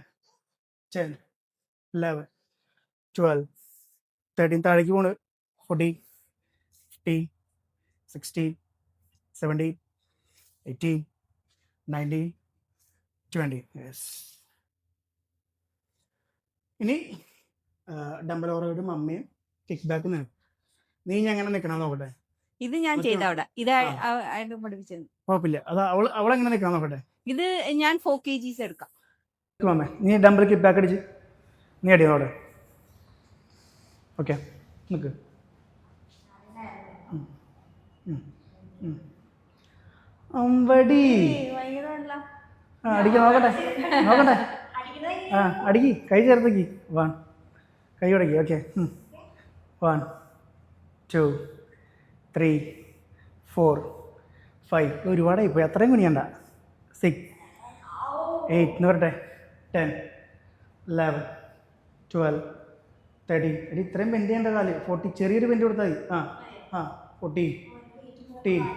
10 11 12 13 താഴേക്ക് പോണ്. 14 15 16 17 18 19 20. യെസ്. ഇനി ഡംബൽ ഓവറോടും മമ്മയും കിക്ക് ബാക്ക് നിൽക്കും. നീ ഞാൻ എങ്ങനെ നിൽക്കണം നോക്കട്ടെ. ഇത് ഞാൻ മറ്റേ- ചെയ്ത അവിടെ ഇത് ആ. അയാൾ പഠിപ്പിച്ചത്. കുഴപ്പമില്ല, അത് അവളെങ്ങനെ നിൽക്കണം നോക്കട്ടെ. ഇത് ഞാൻ 4 kgs എടുക്കാം. മമ്മേ നീ ഡംബൽ കിക്ക് ബാക്ക് അടിച്ച് നീ അടി നോടെ. ഓക്കെ, നിൽക്ക്. അമ്പടി ആ അടിക്ക് നോക്കട്ടെ നോക്കട്ടെ. ആ അടിക്ക്, കൈ ചേർത്തേക്ക്. 1 കൈ ഉടക്കി. ഓക്കെ, 1 2 3 4 5 ഒരുപാടായി പോയി, അത്രയും കുനിയണ്ട. 6 8 എന്ന് പറട്ടെ. 10 11 12 13 എടി ഇത്രയും ബെൻഡ് ചെയ്യേണ്ട കാല്. 40 ചെറിയൊരു ബെൻഡ് കൊടുത്താൽ മതി. ആ 14 15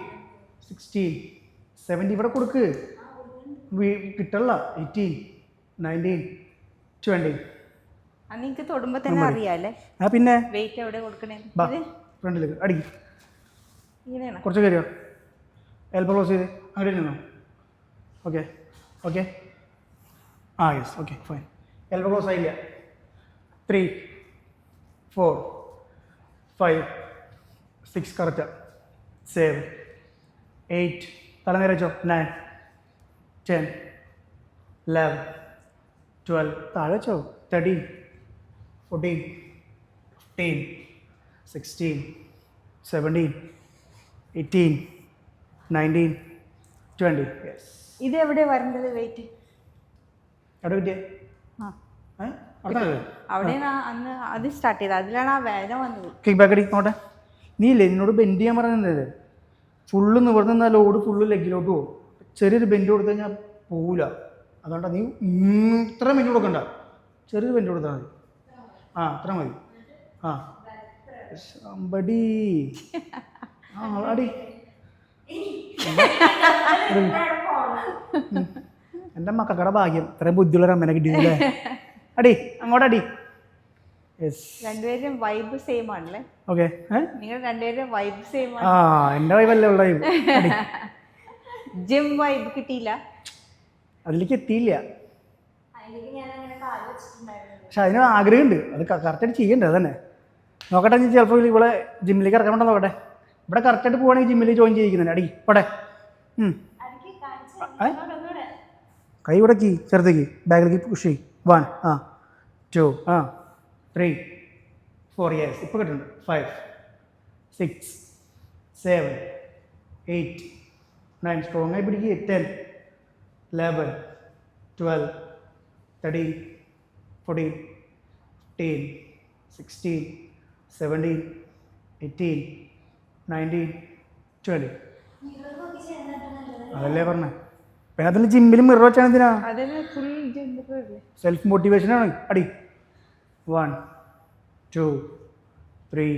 16 17 ഇവിടെ കൊടുക്ക്, കിട്ടല്ല. 18 19 20. നിങ്ങക്ക് തൊടുമ്പോ തന്നെ അറിയാല്ലേ ആ പിന്നെ വെയിറ്റ് എവിടെ കൊടുക്കണേ. ബാ ഇത് ഫ്രണ്ടിലേക്ക് അടിക്ക്. ഇങ്ങനെയാണ്. കുറച്ച് കയറിയോ, എൽബോ ക്ലോസ് ചെയ്ത് അങ്ങോട്ട് നിന്നോ. ഓക്കെ ഓക്കെ, ആ yes, okay fine. Elbow close ആയില്ല. 3 4 5 6 കറക്റ്റ്. 7 8 തല നേരെ വെച്ചോ. 9 10 11 12 താഴെ വെച്ചോ. 13 14 15 16 17 18 19 20. യെസ്. ഇത് എവിടെ വരേണ്ടത് വെയിറ്റ്? എവിടെ കിട്ടിയേ? അവിടെ അന്ന് അത് സ്റ്റാർട്ട് ചെയ്തത്, അതിലാണ് ആ വേദന വന്നത്. കിക്ക് ബാക്ക് അടി നോട്ടെ. നീ ഇല്ലേ എന്നോട് ബെൻഡ് ചെയ്യാൻ പറയുന്നത്? ഫുള്ള് നിവർന്ന് നിന്നാൽ ലോഡ് ഫുള്ള് ലെഗിലോട്ട് പോകും. ചെറിയൊരു ബെൻഡ് കൊടുത്തു കഴിഞ്ഞാൽ പോവില്ല. അതുകൊണ്ടാണ് നീ ഇത്ര ബെൻഡ് കൊടുക്കണ്ട, ചെറിയൊരു ബെൻഡ് കൊടുത്താൽ മതി. ആ അത്ര മതി. ആ അമ്പടി. ആ അടി. എൻ്റെ മക്കളുടെ ഭാഗ്യം ഇത്രയും ബുദ്ധിയുള്ള അമ്മനെ കിട്ടിയല്ലേ. അടി അങ്ങോട്ടടി. യെസ്. രണ്ടുപേരും വൈബ് സെയിം ആണല്ലേ? ഓക്കെ. നിങ്ങൾ രണ്ടുപേരും വൈബ് സെയിം ആണ്. ആ എൻ്റെ വൈബല്ലേ ഉള്ള വൈബ്. ജിം വൈബ് കിട്ടിയില്ല, അതിലേക്ക് എത്തിയില്ല. പക്ഷെ അതിന് ആഗ്രഹമുണ്ട്, അത് കറക്റ്റായിട്ട് ചെയ്യണ്ടേ. അതന്നെ നോക്കട്ടെ. ഞാൻ ചിലപ്പോൾ ഇവിടെ ജിമ്മിലേക്ക് ഇറക്കാൻ വേണ്ട നോക്കട്ടെ. ഇവിടെ കറക്റ്റായിട്ട് പോവാണെങ്കിൽ ജിമ്മിൽ ജോയിൻ ചെയ്യിക്കുന്നുണ്ട്. അടി പോട്ടെ. കൈ ഉടക്കി ചെറുതേക്ക് ബാഗിലേക്ക് പുഷ് ചെയ്യും. 1 2 3 4 യെസ്. ഇപ്പോൾ കിട്ടുന്നുണ്ട്. 5 6 7 8 9 സ്ട്രോങ് ആയി പിടിക്കുക. 10 11 12 13 14 15 16 17 18 19 20. അതല്ലേ പറഞ്ഞേ. പിന്നെ അതിൽ ജിമ്മിൽ മിറർ വെച്ചാൽ എന്തിനാ? അതിന് ഫുൾ ജിം സെൽഫ് മോട്ടിവേഷനാണ്. അടി. 1 2 3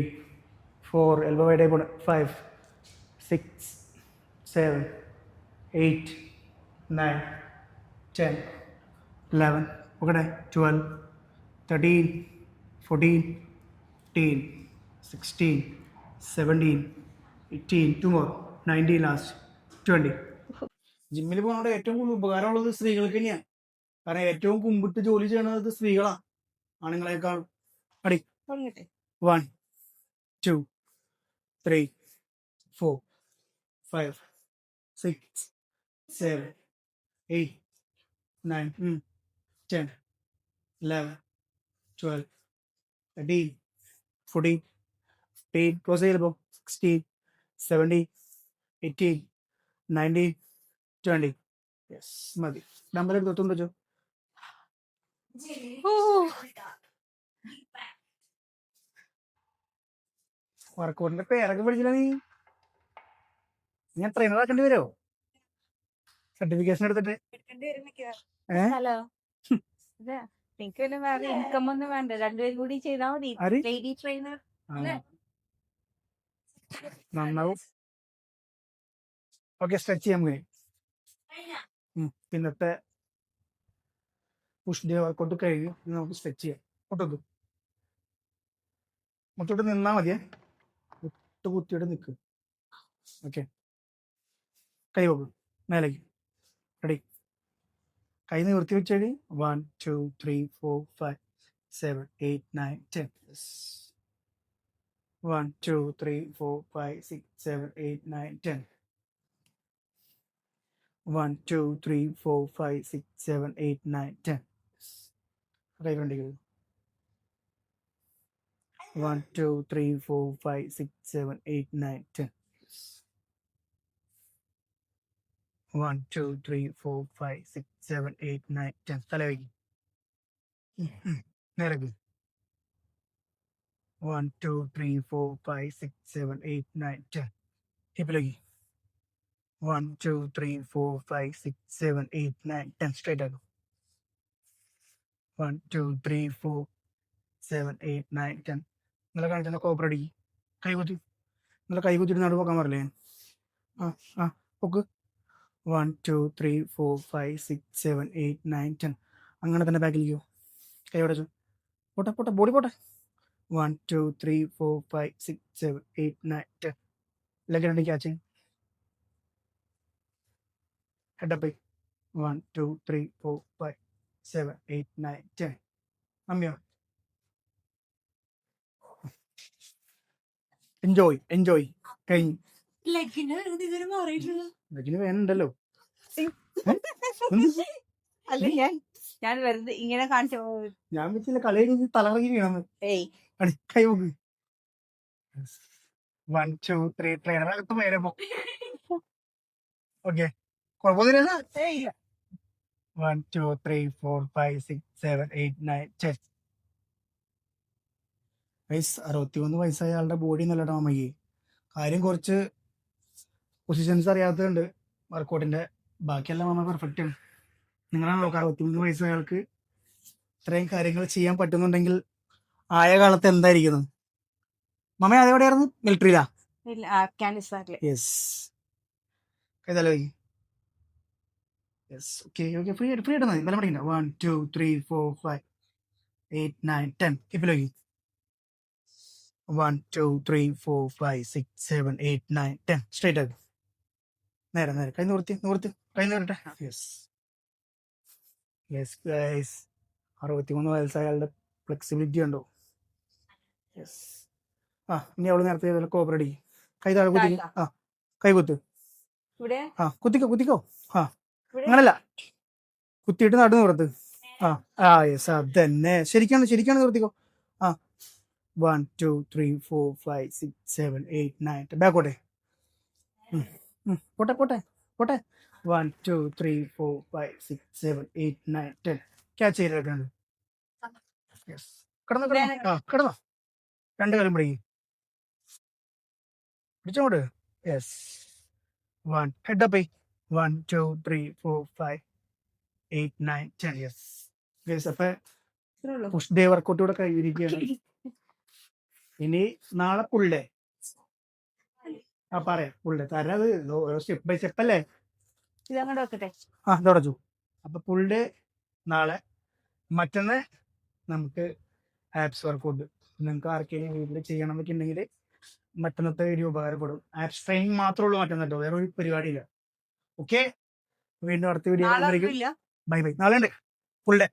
4 എൽബോ വൈഡായി പോണ്. 5 6 7, 8, 9, 10, 11, okay, 12, 13, 14, 15, 16, 17, 18, two more, 19 last, 20. ജിമ്മിൽ പോകുന്നതുകൊണ്ട് ഏറ്റവും കൂടുതൽ ഉപകാരമുള്ളത് സ്ത്രീകൾക്ക് തന്നെയാണ്. കാരണം ഏറ്റവും കുമ്പിട്ട് ജോലി ചെയ്യണത് സ്ത്രീകളാണ് ആണുങ്ങളെക്കാൾ. അടി തുടങ്ങട്ടെ. 1, 2, 3, 4, 5, 6, 7, 8, 9, 10, 11, 12, 13, 14, 15, close the elbow, 16, 17, 18, 19, 20. Yes, മതി. നമ്പർ എടുത്ത് തൊട്ടുണ്ടോ? വർക്കൗട്ടിന്റെ പേരൊക്കെ പഠിച്ചില്ല നീ? ഞാൻ ട്രെയിനർ ആക്കേണ്ടി വരുമോ സർട്ടിഫിക്കേഷൻ എടുത്തിട്ട്? ഹലോ, എനിക്ക് പിന്നെ വേറെ ഇൻകം ഒന്നും വേണ്ട, രണ്ടുപേരും കൂടി ചെയ്താൽ മതി. ആര്? Lady trainer. നന്നാവും. ഓക്കെ, സ്ട്രെച്ച് ചെയ്യാൻ പോയി. പിന്നത്തെ പുഷ് ഡേ വർക്കൗട്ട് കഴിഞ്ഞു. നമുക്ക് സ്ട്രെച്ച് ചെയ്യാം. മുട്ടോട്ട് നിന്നാ മതിയേ. മുട്ട് കുത്തിയിട്ട് നിൽക്ക്. ഓക്കെ, കൈ വെക്കും മേലേക്ക്. റെഡി? കൈ നിവർത്തി വെച്ചേടി. 1, 2, 3, 4, 5, 7, 8, 9, 10. 1, 2, 3, 4, 5, 6, 7, 8, 9, 10. 1, 2, 3, 4, 5, 6, 7, 8, 9, 10. കൈ ഫ്രണ്ടിലേക്ക്. 1, 2, 3, 4, 5, 6, 7, 8, 9, 10. 1, 2, 3, 4, 5, 6, 7, 8, 9, 10. തല വയ്ക്കും. നേരക്ക്. 1, 2, 3, 4, 5, 6, 7, 8, 9, 10. ഹിപ്പിലേക്ക്. 1, 2, 3, 4, 5, 6, 7, 8, 9, 10. സ്ട്രൈറ്റ് ആക്കും. 1, 2, 3, 4, 7, 8, 9, 10. ഇന്നലെ കാണിച്ചാൽ കോപ്പർ അടിക്കും. കൈകുത്തി. ഇന്നലെ കൈകുത്തിട്ട് നടു പോക്കാൻ പറഞ്ഞില്ലേ? പൊക്ക്. 1, 2, 3, 4, 5, 6, 7, 8, 9, 10. അങ്ങനെ തന്നെ ബാക്കിലേക്കോ. കൈ ഉടച്ചു. പോട്ടെ ബോഡി പോട്ടെ. 1, 2, 3, 4, 5, 6, 7, 8, 9, 10. ലെഗ് രണ്ട് ക്യാച്ച്. Head up. 1, 2, 3, 4, 5, 7, 8, 9, 10. അമ്മിയോ? എൻജോയ്. കഴിഞ്ഞു. ലെഗിന് വേനുണ്ടല്ലോ. അല്ല, ഞാൻ വെറുതെ ഇങ്ങനെ കാണിച്ചു. ഞാൻ വെച്ചില്ല കളി കഴിഞ്ഞ് തലകറങ്ങി വീണെന്ന്. കൈ നോക്ക്. 1, 2, 3. ട്രെയിനറകത്ത് മേലെ പോ. ഓക്കെ, കുഴപ്പമൊന്നുമില്ല. 1, 2, 3, 4, 5, 6, 7, 8, 9, 10. 61 വയസ്സായ ആളുടെ ബോഡി നല്ലട്ടോ അമ്മയ്ക്ക്. കാര്യം കുറച്ച് പൊസിഷൻസ് അറിയാത്തതുണ്ട് വർക്കൗട്ടിന്റെ. ബാക്കിയെല്ലാം അമ്മ പെർഫെക്റ്റ് ആണ്. നിങ്ങളാണ് നോക്കുക, 63 വയസ്സായ ആൾക്ക് ഇത്രയും കാര്യങ്ങൾ ചെയ്യാൻ പറ്റുന്നുണ്ടെങ്കിൽ ആയ കാലത്ത് എന്തായിരിക്കുന്നു. മമ്മ അതെവിടെയായിരുന്നു? മിലിറ്ററിയിലാ? അഫ്ഗാനിസ്ഥാനില്. യെസ്. കൈതല്ലോ. യെസ്. ഓക്കെ, ഫ്രീ ആയിട്ട് മതി. ബലം പഠിക്കണ്ട. 1, 2, 3, 4, 5, 8, 9, 10. ഹിപ്പിലേക്ക്. 1, 2, 3, 4, 5, 6, 7, 8, 9, 10. സ്ട്രൈറ്റ് ആക്ക്. നേരെ കൈ നിവർത്തി. കൈ നിവരട്ടെ. യെസ് ഗൈസ്, 63 വയസ്സായ ആളുടെ ഫ്ലെക്സിബിലിറ്റി ഉണ്ടോ? യെസ്. ഇനി അവള് നേരത്തെ ചെയ്തല്ലോ കോപ്പർ അടി. കൈ താഴെ കുത്തി. കൈ കുത്ത്. കുത്തിക്കോ. അങ്ങനല്ല, കുത്തിയിട്ട് നടു നിവർത്ത്. യെസ്, അതന്നെ. ശരിക്കാണ് നിവർത്തിക്കോ. 1, 2, 3, 4, 5, 6, 7, 8, 9. ബാക്കോട്ടെ. പോട്ടെ. 1, 2, 3, 4, 5, 6, 7, 8, 9, 10. ക്യാച്ച് ചെയ്തെടുക്കുന്നത്. കിടന്നോ. രണ്ട് കാലം പിടിച്ചോട്. യെസ്. 1, head up. 1, 2, 3, 4, 5, 8, 9, 10. യെസ്. അപ്പൊ പുഷ് ഡേ വർക്കൗട്ട് കൂടെ കഴിഞ്ഞിരിക്കുകയാണ്. ഇനി നാളെ ഫുൾ ഡേ. ആ പറയാം ഫുൾ ഡേ തരാം. അത് ഓരോ സ്റ്റെപ്പ് ബൈ സ്റ്റെപ്പ് അല്ലേ. ഇത് അങ്ങോട്ട് വെക്കട്ടെ. ആ തുടച്ചു. അപ്പൊ ഫുൾ ഡേ നാളെ. മറ്റന്ന് നമുക്ക് ആപ്സ് വർക്കൗട്ട് നിങ്ങൾക്ക് ആർക്കെങ്കിലും വീട്ടിൽ ചെയ്യണം എന്നൊക്കെ ഉണ്ടെങ്കിൽ മറ്റന്നത്തെ വീഡിയോ ഉപകാരപ്പെടും. ആപ്സ് ട്രെയിനിങ് മാത്രമേ ഉള്ളൂ മറ്റന്നട്ടോ, വേറെ ഒരു പരിപാടിയില്ല. ഓക്കെ, വീണ്ടും അടുത്ത വീഡിയോ നാളെ ഒന്നുമില്ല. Bye bye. നാളെ ഉണ്ട് ഫുൾ ഡേ.